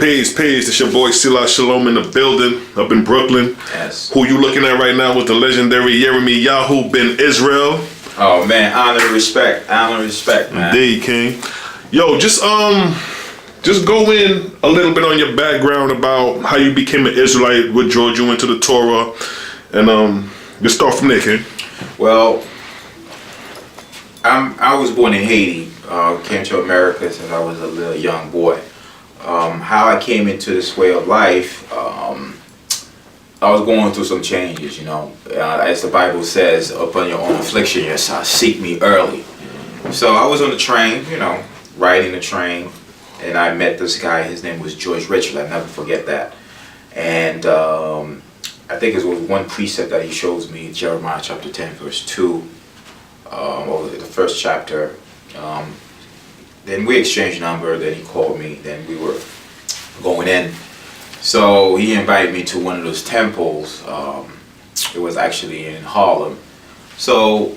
Peace. It's your boy Selah Shalom in the building, up in Brooklyn. Yes. Who you looking at right now with the legendary Yeremiyahu ben Israel. Oh man, honor and respect, man. Indeed, King. Yo, just go in a little bit on your background about how you became an Israelite, what drew you into the Torah, and just start from there, King. Well, I was born in Haiti. Came to America since I was a little young boy. How I came into this way of life, I was going through some changes, you know. As the Bible says, upon your own affliction, you shall seek me early. So I was on the train, you know, riding the train, and I met this guy. His name was George Richard. I'll never forget that. And I think it was one precept that he shows me, Jeremiah chapter 10, verse 2, over the first chapter. Then we exchanged number, then he called me, then we were going in. So he invited me to one of those temples. It was actually in Harlem. So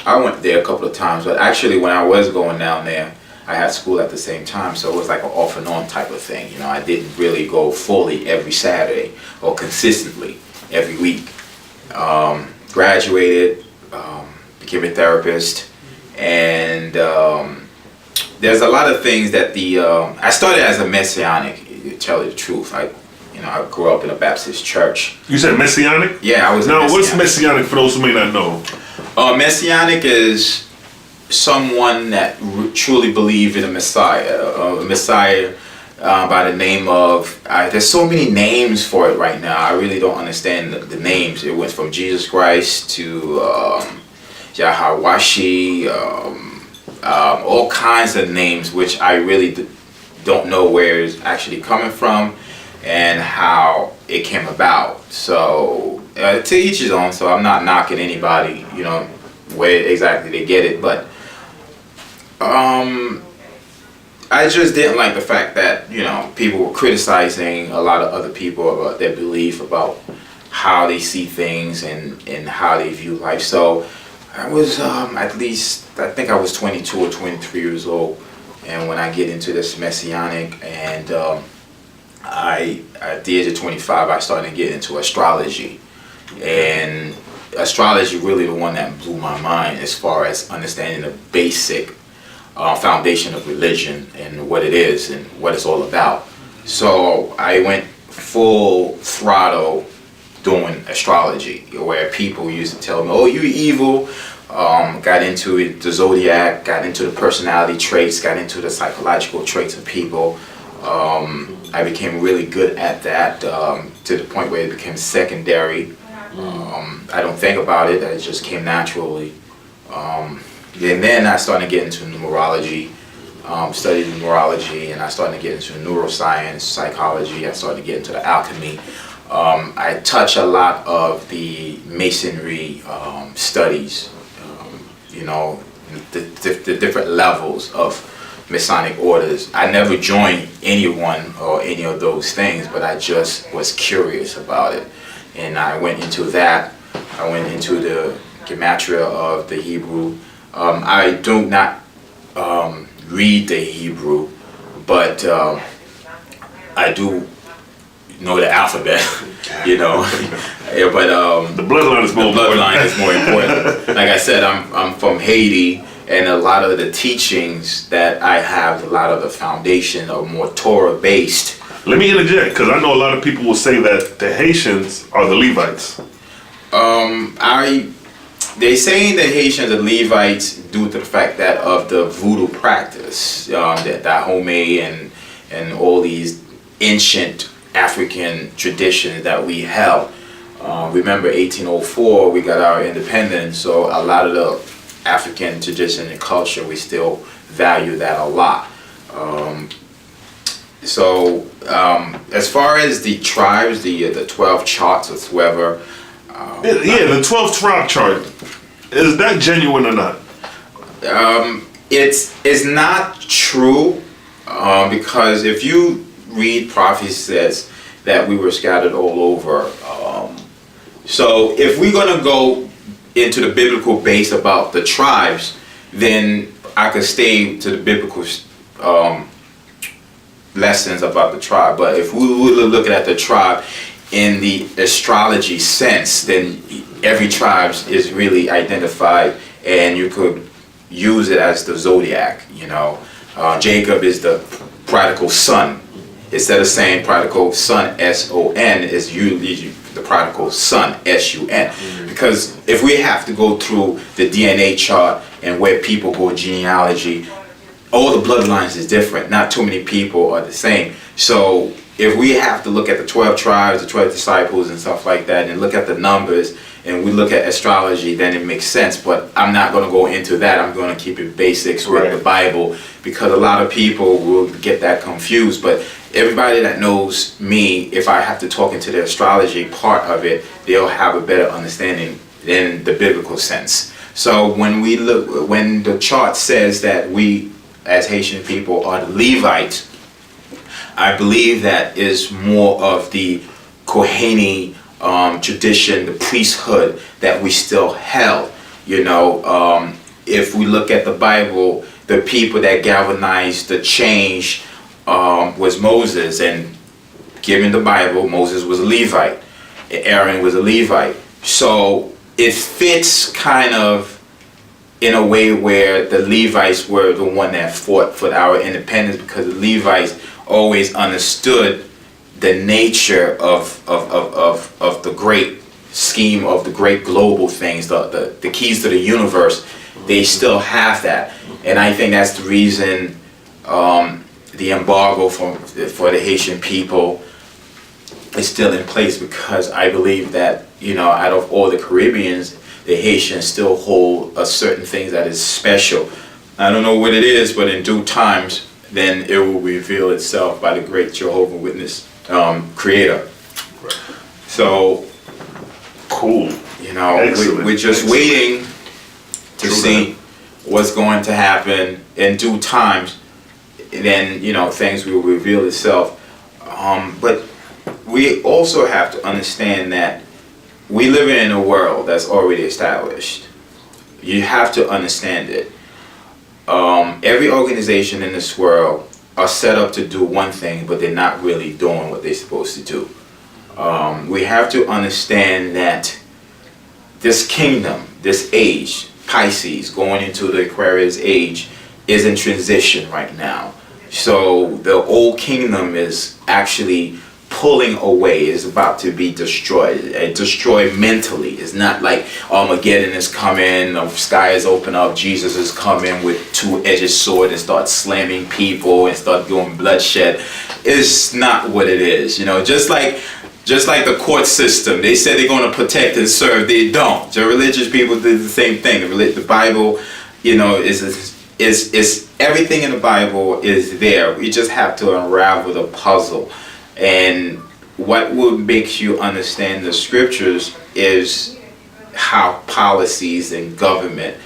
I went there a couple of times, but actually when I was going down there, I had school at the same time, so it was like an off and on type of thing. You know, I didn't really go fully every Saturday or consistently every week. Graduated, became a therapist, and there's a lot of things that I started as a Messianic, to tell you the truth. I grew up in a Baptist church. You said Messianic? Yeah, I was. Now, what's Messianic for those who may not know? Messianic is someone that truly believes in a Messiah by the name of. There's so many names for it right now. I really don't understand the names. It went from Jesus Christ to Yahawashi, all kinds of names, which I really don't know where it's actually coming from and how it came about. So to each his own. So I'm not knocking anybody, you know, where exactly they get it, but I just didn't like the fact that, you know, people were criticizing a lot of other people about their belief, about how they see things and how they view life. So I was at least, I think I was 22 or 23 years old, and when I get into this Messianic, and at the age of 25, I started to get into astrology, and astrology really the one that blew my mind as far as understanding the basic foundation of religion and what it is and what it's all about. So I went full throttle doing astrology, where people used to tell me, oh, you're evil. Got into it, the zodiac, got into the personality traits, got into the psychological traits of people. I became really good at that, to the point where it became secondary. I don't think about it, it just came naturally. And then I started to get into numerology, studied numerology, and I started to get into neuroscience, psychology. I started to get into the alchemy. I touch a lot of the Masonry studies, you know, the different levels of Masonic orders. I never joined anyone or any of those things, but I just was curious about it. And I went into that. I went into the gematria of the Hebrew. I do not read the Hebrew, but I do know the alphabet, you know. Yeah, but the bloodline is more important. Like I said, I'm from Haiti, and a lot of the teachings that I have, a lot of the foundation are more Torah based. Let me interject, because I know a lot of people will say that the Haitians are the Levites. They saying the Haitians are Levites due to the fact that of the voodoo practice, that Dahomey and all these ancient African traditions that we held. Remember 1804, we got our independence, so a lot of the African tradition and culture, we still value that a lot. As far as the tribes, the 12 charts or whoever. The 12 tribe chart, is that genuine or not? It's not true, because if you read prophecy says that we were scattered all over. So if we're going to go into the biblical base about the tribes, then I could stay to the biblical lessons about the tribe. But if we were looking at the tribe in the astrology sense, then every tribe is really identified, and you could use it as the zodiac. You know, Jacob is the prodigal son. Instead of saying prodigal son, S-O-N, is usually the prodigal son, S-U-N. Because if we have to go through the DNA chart and where people go genealogy, all the bloodlines is different. Not too many people are the same. So if we have to look at the 12 tribes, the 12 disciples and stuff like that, and look at the numbers, and we look at astrology, then it makes sense. But I'm not going to go into that. I'm going to keep it basics with the Bible, because a lot of people will get that confused. But everybody that knows me, if I have to talk into the astrology part of it, they'll have a better understanding in the biblical sense. So when we look, when the chart says that we as Haitian people are the Levites, I believe that is more of the Koheni tradition, the priesthood that we still held. You know, if we look at the Bible, the people that galvanized the change was Moses, and given the Bible, Moses was a Levite, Aaron was a Levite. So it fits kind of in a way where the Levites were the one that fought for our independence, because the Levites always understood the nature of the great scheme of the great global things, the keys to the universe. They still have that, and I think that's the reason the embargo for the Haitian people is still in place, because I believe that, you know, out of all the Caribbeans, the Haitians still hold a certain thing that is special. I don't know what it is, but in due times, then it will reveal itself by the great Jehovah Witness Creator. Right. So, cool. You know, we're just waiting to see what's going to happen in due times. Then, you know, things will reveal itself. But we also have to understand that we live in a world that's already established. You have to understand it. Every organization in this world are set up to do one thing, but they're not really doing what they're supposed to do. We have to understand that this kingdom, this age, Pisces, going into the Aquarius age, is in transition right now. So the old kingdom is actually pulling away, is about to be destroyed. Destroyed mentally. It's not like Armageddon is coming, the sky is open up, Jesus is coming with two-edged sword and start slamming people and start doing bloodshed. It's not what it is. You know, just like the court system, they said they're going to protect and serve, they don't. The religious people did the same thing. The Bible, you know, is everything in the Bible is there. We just have to unravel the puzzle. And what will make you understand the scriptures is how policies and government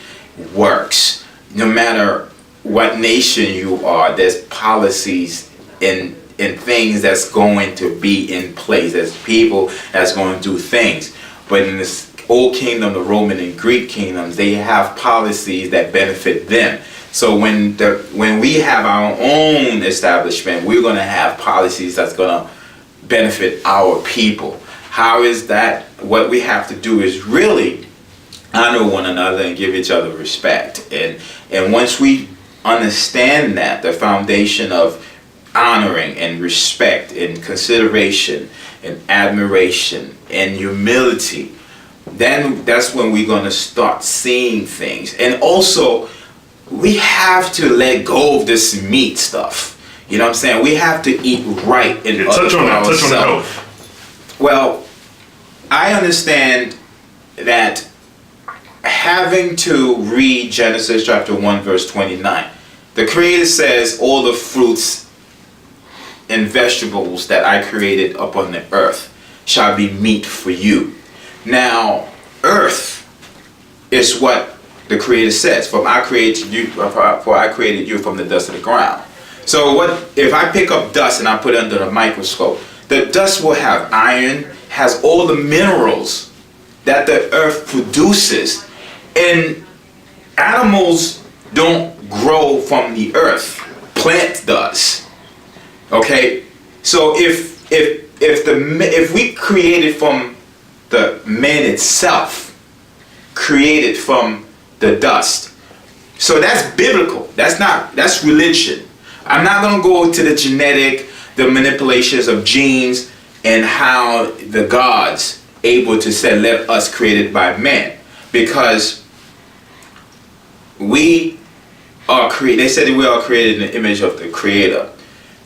works. No matter what nation you are, there's policies in things that's going to be in place. There's people that's going to do things. But in this old kingdom, the Roman and Greek kingdoms, they have policies that benefit them. So when we have our own establishment, we're going to have policies that's going to benefit our people. How is that? What we have to do is really honor one another and give each other respect. And once we understand that, the foundation of honoring and respect and consideration and admiration and humility, then that's when we're going to start seeing things. And also, we have to let go of this meat stuff. You know what I'm saying? We have to eat right in touch on the health. Well, I understand that having to read Genesis chapter 1 verse 29, the Creator says all the fruits and vegetables that I created upon the earth shall be meat for you. Now, earth is what the Creator says, for I created you from the dust of the ground. So what if I pick up dust and I put it under the microscope? The dust will have iron, has all the minerals that the earth produces. And animals don't grow from the earth. Plant does. Okay, so if we created from the man itself, created from the dust, so that's biblical. That's religion. I'm not gonna go to the genetic, the manipulations of genes, and how the gods able to say, let us created by man, because we are created. They said that we are created in the image of the Creator.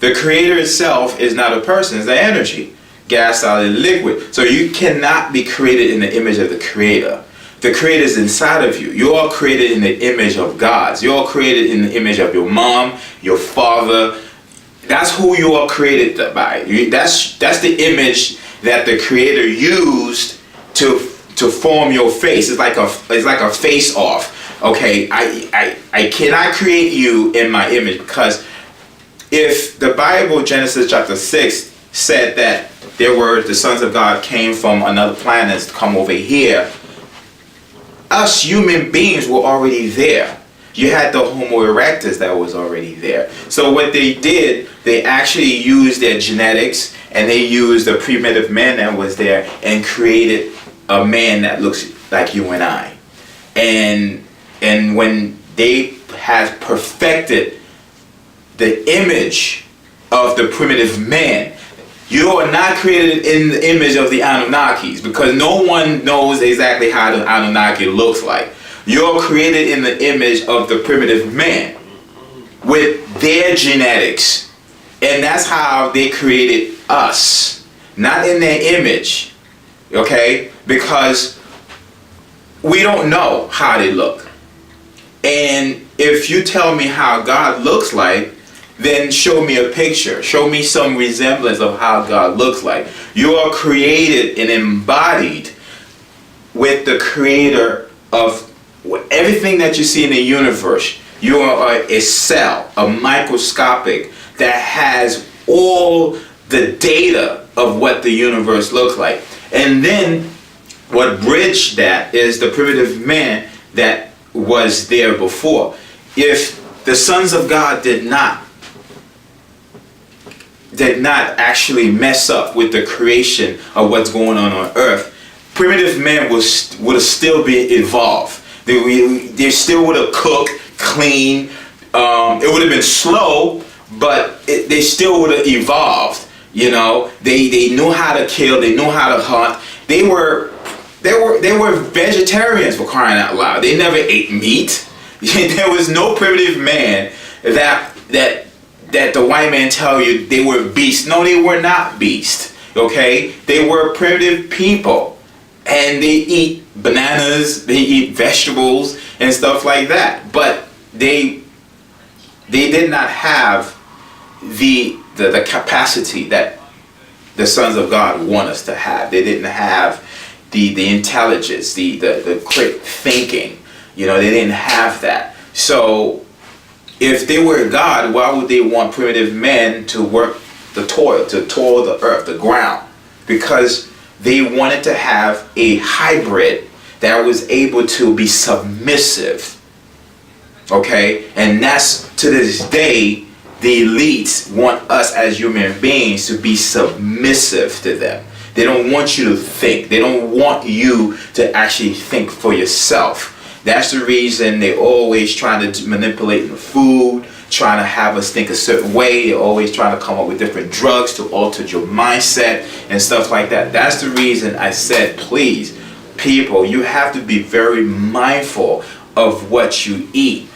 The Creator itself is not a person; it's an energy, gas, solid, liquid. So you cannot be created in the image of the Creator. The Creator is inside of you. You are created in the image of God. You are created in the image of your mom, your father. That's who you are created by. That's the image that the Creator used to form your face. It's like a face off. Okay, I cannot create you in my image, because if the Bible, Genesis chapter 6, said that the sons of God came from another planet to come over here, us human beings were already there. You had the Homo erectus that was already there. So what they did, they actually used their genetics, and they used the primitive man that was there and created a man that looks like you and I. And when they had perfected the image of the primitive man, you are not created in the image of the Anunnakis, because no one knows exactly how the Anunnaki looks like. You're created in the image of the primitive man with their genetics. And that's how they created us. Not in their image. Okay? Because we don't know how they look. And if you tell me how God looks like, then show me a picture. Show me some resemblance of how God looks like. You are created and embodied with the Creator of everything that you see in the universe. You are a cell, a microscopic, that has all the data of what the universe looks like. And then what bridged that is the primitive man that was there before. If the sons of God did not actually mess up with the creation of what's going on earth, primitive man would have still been evolved. They still would have cooked, cleaned. It would have been slow, but they still would have evolved. You know, they knew how to kill. They knew how to hunt. They were vegetarians, for crying out loud. They never ate meat. There was no primitive man that the white man tell you they were beasts. No, they were not beasts. Okay, they were primitive people. And they eat bananas, they eat vegetables and stuff like that. But they did not have the capacity that the sons of God want us to have. They didn't have the intelligence, the quick thinking. You know, they didn't have that. So if they were God, why would they want primitive men to work to toil the earth, the ground? Because they wanted to have a hybrid that was able to be submissive. Okay? And that's, to this day, the elites want us as human beings to be submissive to them. They don't want you to think. They don't want you to actually think for yourself. That's the reason they're always trying to manipulate the food, trying to have us think a certain way. They're always trying to come up with different drugs to alter your mindset and stuff like that. That's the reason I said, please, people, you have to be very mindful of what you eat.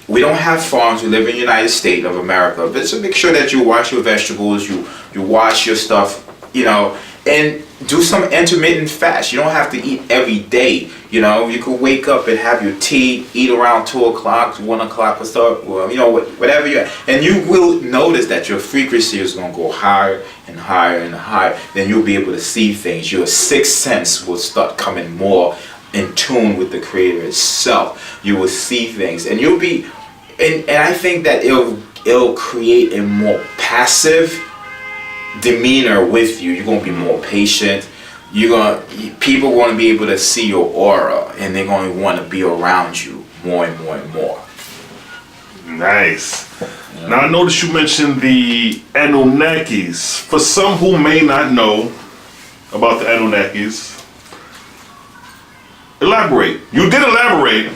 We don't have farms. We live in the United States of America. But so make sure that you wash your vegetables, you wash your stuff, you know, and do some intermittent fast. You don't have to eat every day. You know, you could wake up and have your tea, eat around 2 o'clock, 1 o'clock or so, well, you know, whatever you have. And you will notice that your frequency is going to go higher and higher and higher. Then you'll be able to see things. Your sixth sense will start coming more in tune with the Creator itself. You will see things, and you'll be, and I think that it'll create a more passive demeanor with you. You're gonna be more patient. People are gonna be able to see your aura, and they're gonna want to be around you more and more and more. Nice. Now I noticed you mentioned the Anunnakis. For some who may not know about the Anunnakis, elaborate. You did elaborate.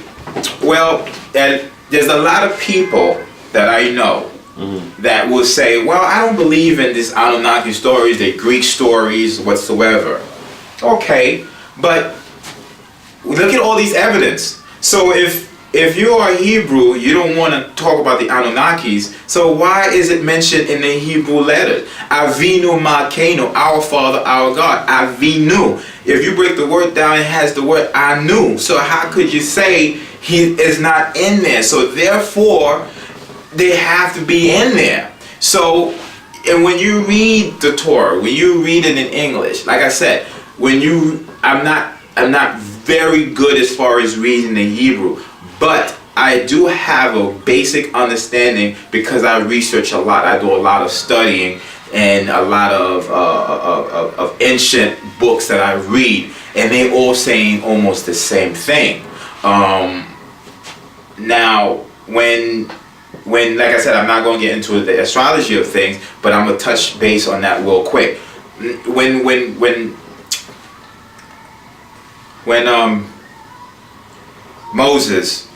Well, and there's a lot of people that I know that will say, well, I don't believe in these Anunnaki stories, the Greek stories whatsoever. Okay, but look at all these evidence. So if you are Hebrew, you don't want to talk about the Anunnakis, so why is it mentioned in the Hebrew letters? Avinu Malkeinu, our Father, our God. Avinu. If you break the word down, it has the word Anu. So how could you say he is not in there? So therefore, they have to be in there. So, and when you read the Torah, when you read it in English, like I said, I'm not very good as far as reading the Hebrew, but I do have a basic understanding because I research a lot. I do a lot of studying and a lot of ancient books that I read, and they all saying almost the same thing. Now, when like I said, I'm not going to get into the astrology of things, but I'm going to touch base on that real quick. When Moses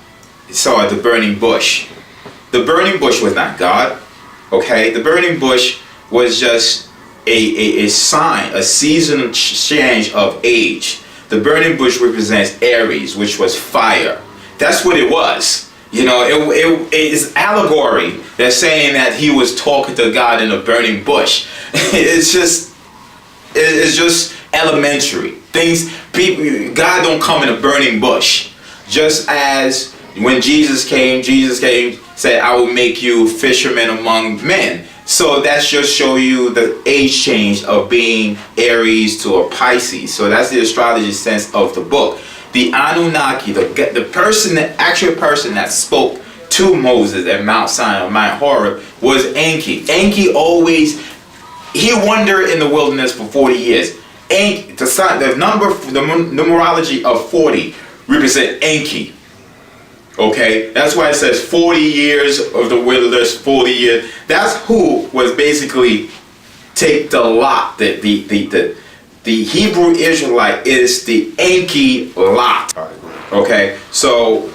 saw the burning bush was not God, okay? The burning bush was just a sign, a seasonal change of age. The burning bush represents Aries, which was fire. That's what it was. You know, it is allegory. They're saying that he was talking to God in a burning bush. It's just elementary things. God don't come in a burning bush. Just as when Jesus came, said, I will make you fishermen among men. So that's just show you the age change of being Aries to a Pisces. So that's the astrology sense of the book. The Anunnaki, the person, the actual person that spoke to Moses at Mount Sinai, Mount Horeb, was Anki. Anki he wandered in the wilderness for 40 years. Anki, the numerology of 40 represent Anki. Okay, that's why it says 40 years of the wilderness, 40 years. That's who was basically take the lot. The Hebrew Israelite is the Anki lot. Okay, so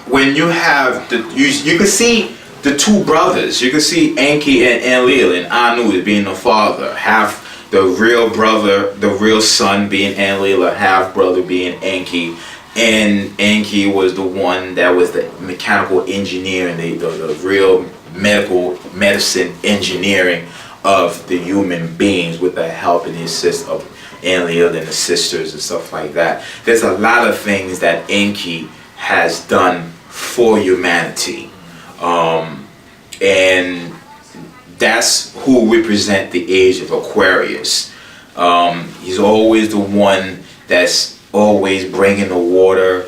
when you have you can see the two brothers. You can see Anki and Enlil, and Anu as being the father, half the real brother, the real son being Enlil, a half brother being Anki. And Anki was the one that was the mechanical engineer and the real medicine engineering of the human beings with the help and the assist of Enlil and the sisters and stuff like that. There's a lot of things that Anki has done for humanity. And that's who represent the age of Aquarius. He's always the one that's always bringing the water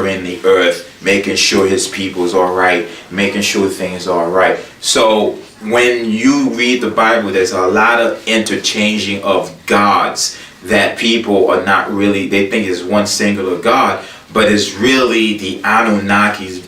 in the earth, making sure his people's all right, making sure things are all right. So when you read the Bible, there's a lot of interchanging of gods that people are not really, they think is one singular God, but it's really the Anunnakis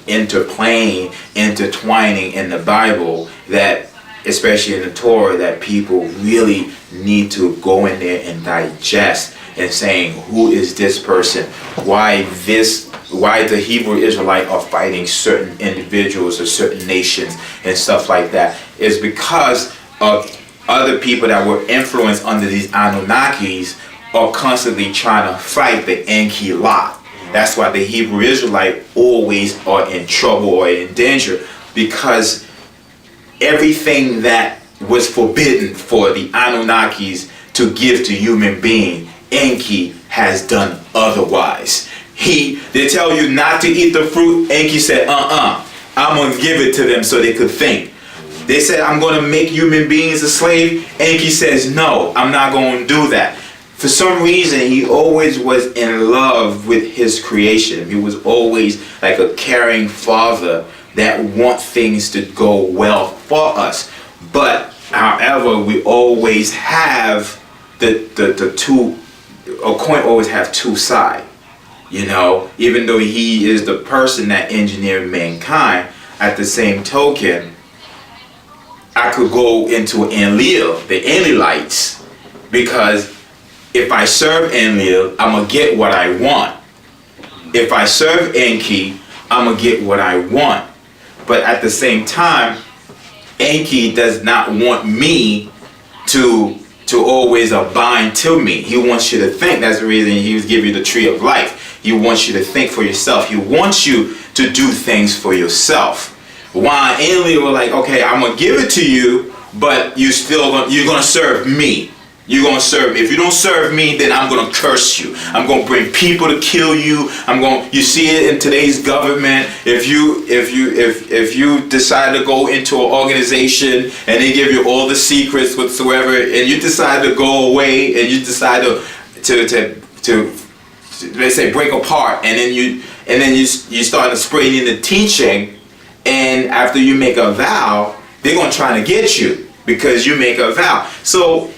intertwining in the Bible, that especially in the Torah, that people really need to go in there and digest, and saying, who is this person? Why the Hebrew Israelite are fighting certain individuals or certain nations and stuff like that, is because of other people that were influenced under these Anunnakis are constantly trying to fight the Anki lot. That's why the Hebrew Israelite always are in trouble or in danger, because everything that was forbidden for the Anunnakis to give to human beings, Anki has done otherwise. They tell you not to eat the fruit. Anki said, I'm going to give it to them so they could think. They said, I'm going to make human beings a slave. Anki says, no, I'm not going to do that. For some reason, he always was in love with his creation. He was always like a caring father that wants things to go well for us. But, however, we always have the two. A coin always have two sides, you know. Even though he is the person that engineered mankind, at the same token, I could go into Enlil, the Enlilites, because if I serve Enlil, I'm going to get what I want. If I serve Anki, I'm going to get what I want. But at the same time, Anki does not want me to always bind to me. He wants you to think. That's the reason he was giving you the tree of life. He wants you to think for yourself. He wants you to do things for yourself. While Enlil were like, okay, I'm going to give it to you, but you're going to serve me. You're going to serve me. If you don't serve me, then I'm going to curse you. I'm going to bring people to kill you. You see it in today's government. If you decide to go into an organization and they give you all the secrets whatsoever, and you decide to go away and you decide to let's say break apart, and then you start spreading the teaching, and after you make a vow, they're going to try to get you because you make a vow. So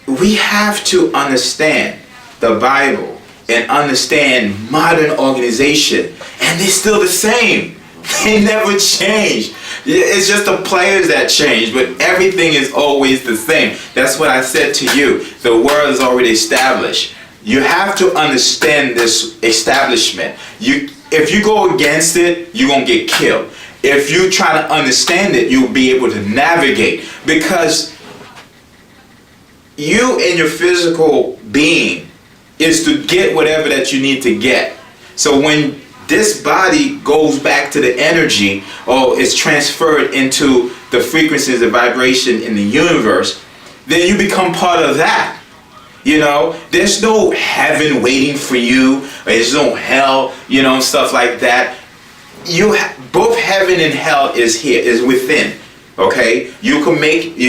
we have to understand the Bible and understand modern organization, and they're still the same. They never change. It's just the players that change, but everything is always the same. That's what I said to you. The world is already established. You have to understand this establishment. If you go against it, you're going to get killed. If you try to understand it, you'll be able to navigate, because you and your physical being is to get whatever that you need to get. So when this body goes back to the energy, or is transferred into the frequencies of vibration in the universe, then you become part of that. You know, there's no heaven waiting for you. There's no hell, stuff like that. Both heaven and hell is here, is within. Okay, you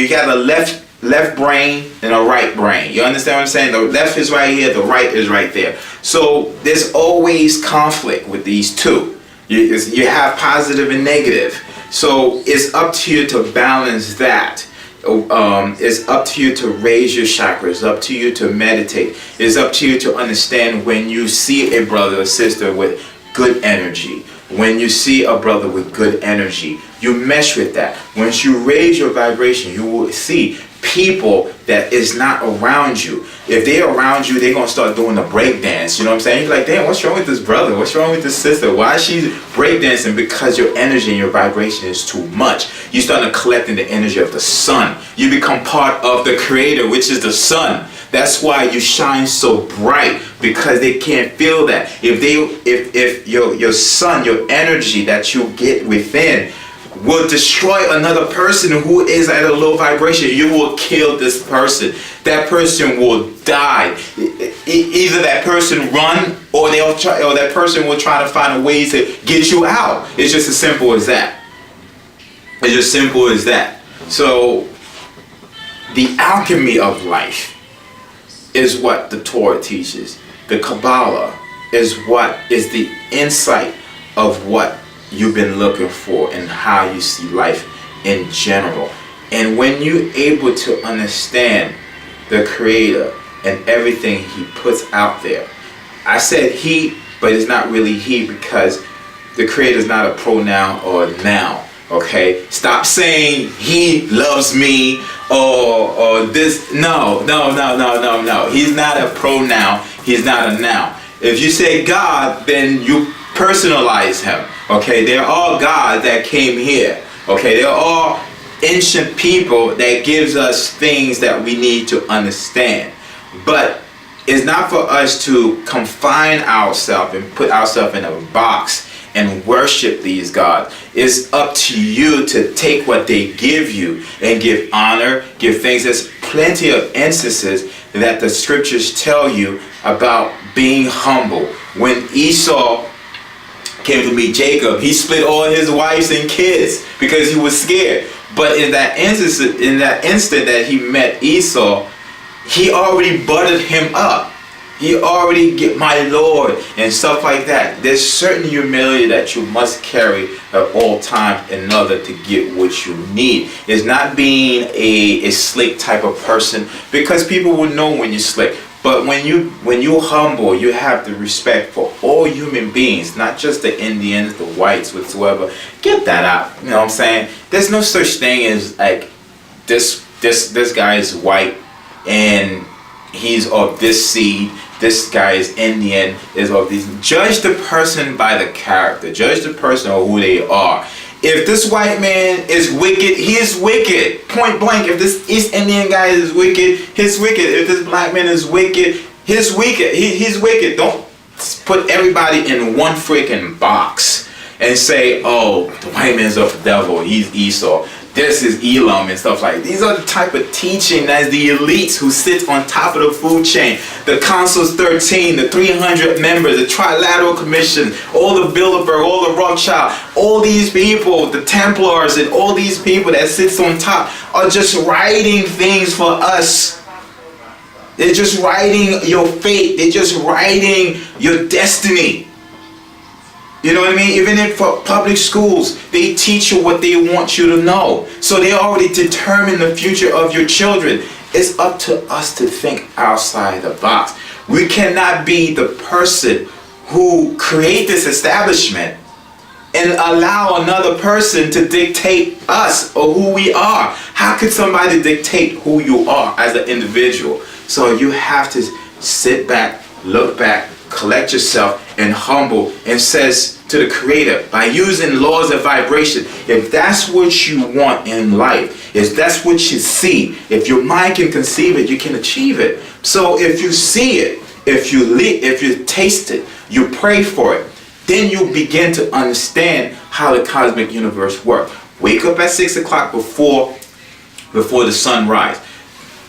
got a left brain and a right brain. You understand what I'm saying? The left is right here, the right is right there. So there's always conflict with these two. You have positive and negative. So it's up to you to balance that. It's up to you to raise your chakras. It's up to you to meditate. It's up to you to understand when you see a brother or sister with good energy. When you see a brother with good energy, you mesh with that. Once you raise your vibration, you will see people that is not around you. If they're around you, they're going to start doing the break dance. You know what I'm saying? You're like, damn, what's wrong with this brother? What's wrong with this sister? Why is she break dancing? Because your energy and your vibration is too much. You start collecting the energy of the sun. You become part of the creator, which is the sun. That's why you shine so bright, because they can't feel that. If your sun, your energy that you get within will destroy another person who is at a low vibration, you will kill this person. That person will die. Either that person run, or that person will try to find a way to get you out. It's just as simple as that. It's just simple as that. So the alchemy of life is what the Torah teaches. The Kabbalah is what is the insight of what you've been looking for and how you see life in general. And when you're able to understand the Creator and everything He puts out there, I said He, but it's not really He, because the Creator is not a pronoun or a noun. Okay, stop saying He loves me or this. No. He's not a pronoun. He's not a noun. If you say God, then you personalize Him. Okay, they're all gods that came here. Okay, they're all ancient people that gives us things that we need to understand. But it's not for us to confine ourselves and put ourselves in a box and worship these gods. It's up to you to take what they give you and give honor, give thanks. There's plenty of instances that the scriptures tell you about being humble. When Esau came to meet Jacob, he split all his wives and kids because he was scared. But in that instant that he met Esau, he already buttered him up. He already get my Lord and stuff like that. There's certain humility that you must carry at all times in order to get what you need. It's not being a slick type of person, because people will know when you're slick. But when you humble, you have the respect for all human beings, not just the Indians, the whites, whatsoever. Get that out. You know what I'm saying? There's no such thing as like this guy is white and he's of this seed. This guy is Indian, is of these. Judge the person by the character. Judge the person or who they are. If this white man is wicked, he is wicked. Point blank. If this East Indian guy is wicked, he's wicked. If this black man is wicked, he's wicked. He's wicked. Don't put everybody in one freaking box and say, oh, the white man's of the devil. He's Esau. This is Elam and stuff like that. These are the type of teaching that's the elites who sit on top of the food chain. The Council's 13, the 300 members, the Trilateral Commission, all the Bilderberg, all the Rothschild, all these people, the Templars and all these people that sits on top are just writing things for us. They're just writing your fate. They're just writing your destiny. You know what I mean? Even in for public schools, they teach you what they want you to know. So they already determine the future of your children. It's up to us to think outside the box. We cannot be the person who create this establishment and allow another person to dictate us or who we are. How could somebody dictate who you are as an individual? So you have to sit back, look back, collect yourself, and humble, and says to the Creator, by using laws of vibration, if that's what you want in life, if that's what you see, if your mind can conceive it, you can achieve it. So if you see it, if you taste it, you pray for it, then you begin to understand how the cosmic universe works. Wake up at 6 o'clock before the sun rises.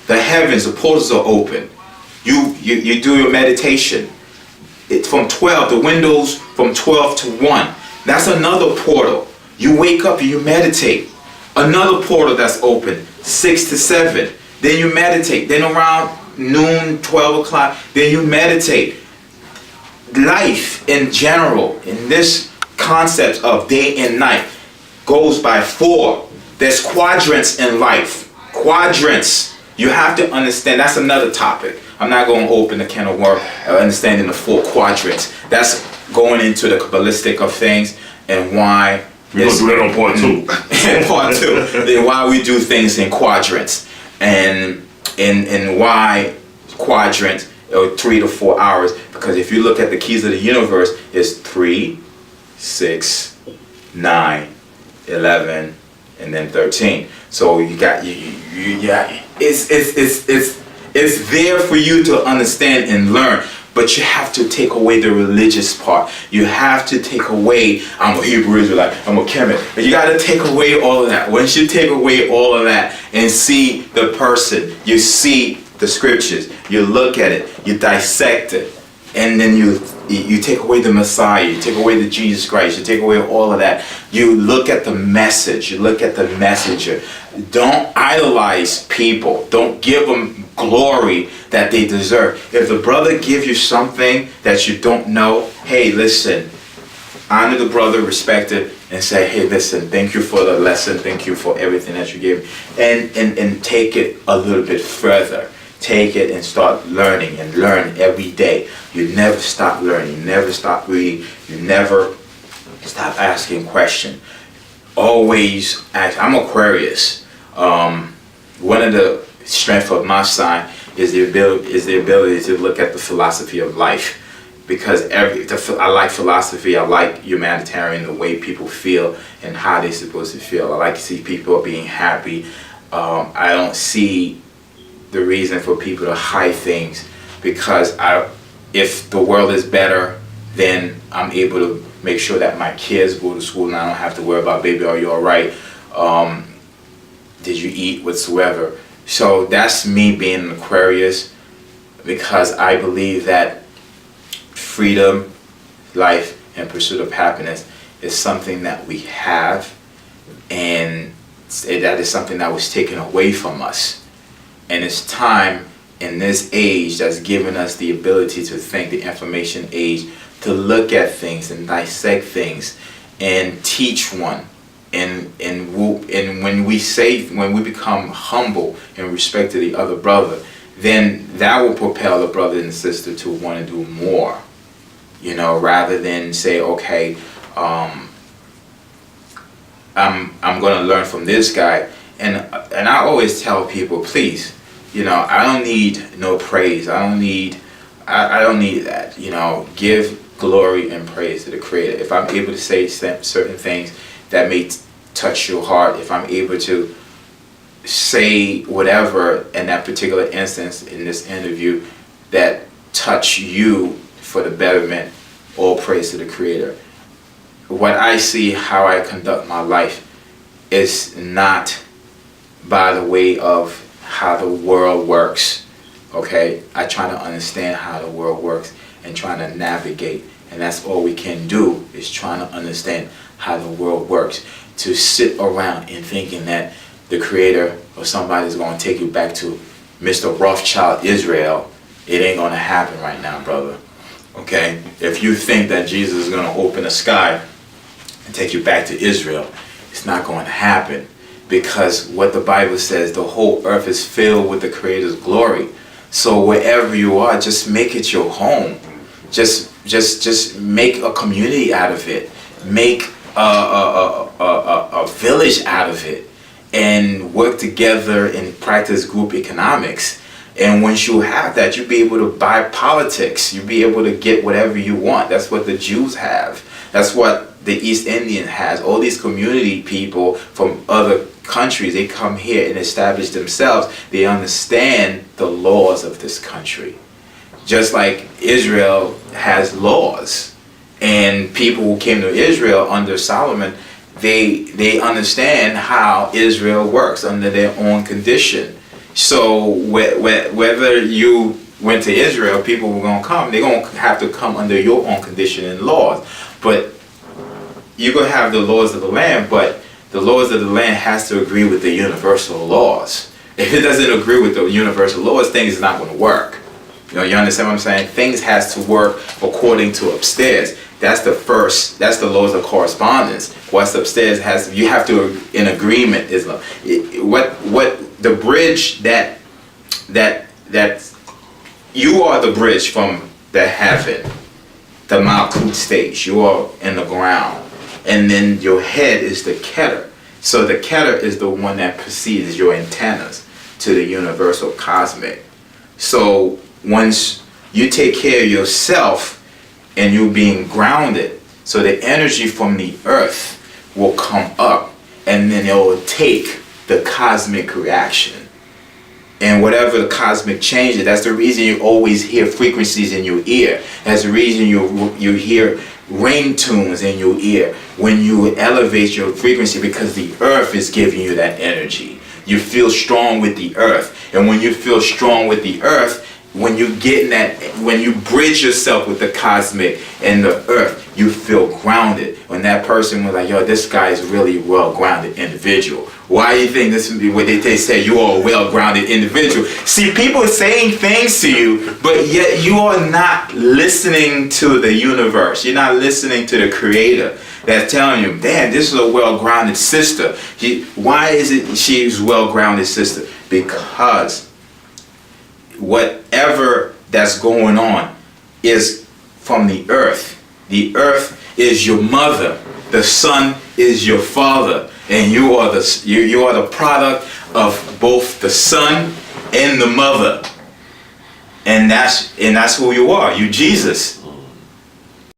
The heavens, the portals are open. You do your meditation. It's from 12, the windows from 12 to 1. That's another portal. You wake up and you meditate. Another portal that's open, 6 to 7. Then you meditate. Then around noon, 12 o'clock, then you meditate. Life in general, in this concept of day and night, goes by 4. There's quadrants in life. Quadrants. You have to understand, that's another topic. I'm not going to open a can of worms, understanding the 4 quadrants. That's going into the Kabbalistic of things and why. We're going to do that on part 2. In part 2. Then why we do things in quadrants. And why quadrants are 3 to 4 hours. Because if you look at the keys of the universe, it's 3, 6, 9, 11, and then 13. So you got it's there for you to understand and learn, but you have to take away the religious part. You have to take away, I'm a Hebrew Israelite, I'm a Kemet. But you got to take away all of that. Once you take away all of that and see the person, you see the scriptures, you look at it, you dissect it, and then you take away the Messiah, you take away the Jesus Christ, you take away all of that. You look at the message, you look at the messenger. Don't idolize people. Don't give them glory that they deserve. If the brother gives you something that you don't know, hey, listen, honor the brother, respect it, and say, hey, listen, thank you for the lesson, thank you for everything that you gave me. And take it a little bit further. Take it and start learning and learn every day. You never stop learning. You never stop reading. You never stop asking questions. Always ask. I'm Aquarius. One of the strengths of my sign is the ability to look at the philosophy of life. Because I like philosophy. I like humanitarian, the way people feel and how they're supposed to feel. I like to see people being happy. I don't see the reason for people to hide things, because if the world is better, then I'm able to make sure that my kids go to school and I don't have to worry about, baby, are you all right? Did you eat whatsoever? So that's me being an Aquarius, because I believe that freedom, life, and pursuit of happiness is something that we have, and that is something that was taken away from us. And it's time in this age that's given us the ability to think, the information age, to look at things and dissect things and teach one. And when we become humble in respect to the other brother, then that will propel the brother and sister to want to do more, rather than say, okay, I'm going to learn from this guy. And I always tell people, please, I don't need no praise. I don't need that. Give glory and praise to the Creator. If I'm able to say certain things that may touch your heart, if I'm able to say whatever in that particular instance in this interview that touch you for the betterment, all praise to the Creator. What I see, how I conduct my life, is not by the way of how the world works. Okay, I try to understand how the world works and trying to navigate, and that's all we can do, is trying to understand how the world works. To sit around and thinking that the Creator or somebody's going to take you back to Mr. Rothschild Israel, it ain't going to happen right now, brother. Okay, if you think that Jesus is going to open the sky and take you back to Israel, it's not going to happen, because what the Bible says, the whole earth is filled with the Creator's glory. So wherever you are, just make it your home. Just make a community out of it. Make a village out of it, and work together and practice group economics. And once you have that, you'll be able to buy politics. You'll be able to get whatever you want. That's what the Jews have. That's what the East Indian has. All these community people from other countries, they come here and establish themselves. They understand the laws of this country. Just like Israel has laws. And people who came to Israel under Solomon, they understand how Israel works under their own condition. So whether you went to Israel, people were going to come. They're going to have to come under your own condition and laws. But you're going to have the laws of the land, but the laws of the land has to agree with the universal laws. If it doesn't agree with the universal laws, things are not going to work. You understand what I'm saying? Things has to work according to upstairs. That's the laws of correspondence. What's upstairs you have to, in agreement, Islam. What the bridge that you are the bridge from the heaven, the Malkut stage. You are in the ground, and then your head is the Keter. So the Keter is the one that precedes your antennas to the universal cosmic. So once you take care of yourself and you being grounded, so the energy from the earth will come up, and then it will take the cosmic reaction. And whatever the cosmic changes, that's the reason you always hear frequencies in your ear. That's the reason you hear ring tunes in your ear when you elevate your frequency, because the earth is giving you that energy. You feel strong with the earth. And when you feel strong with the earth, when you get in that, when you bridge yourself with the cosmic and the earth, you feel grounded. When that person was like, yo, this guy is really well-grounded individual. Why do you think this would be what they say, you are a well-grounded individual? See, people are saying things to you, but yet you are not listening to the universe. You're not listening to the Creator that's telling you, damn, this is a well-grounded sister. Why is it she's well-grounded sister? Because whatever that's going on is from the earth. The earth is your mother. The sun is your father. And you are the product of both the sun and the mother. And that's who you are. You Jesus.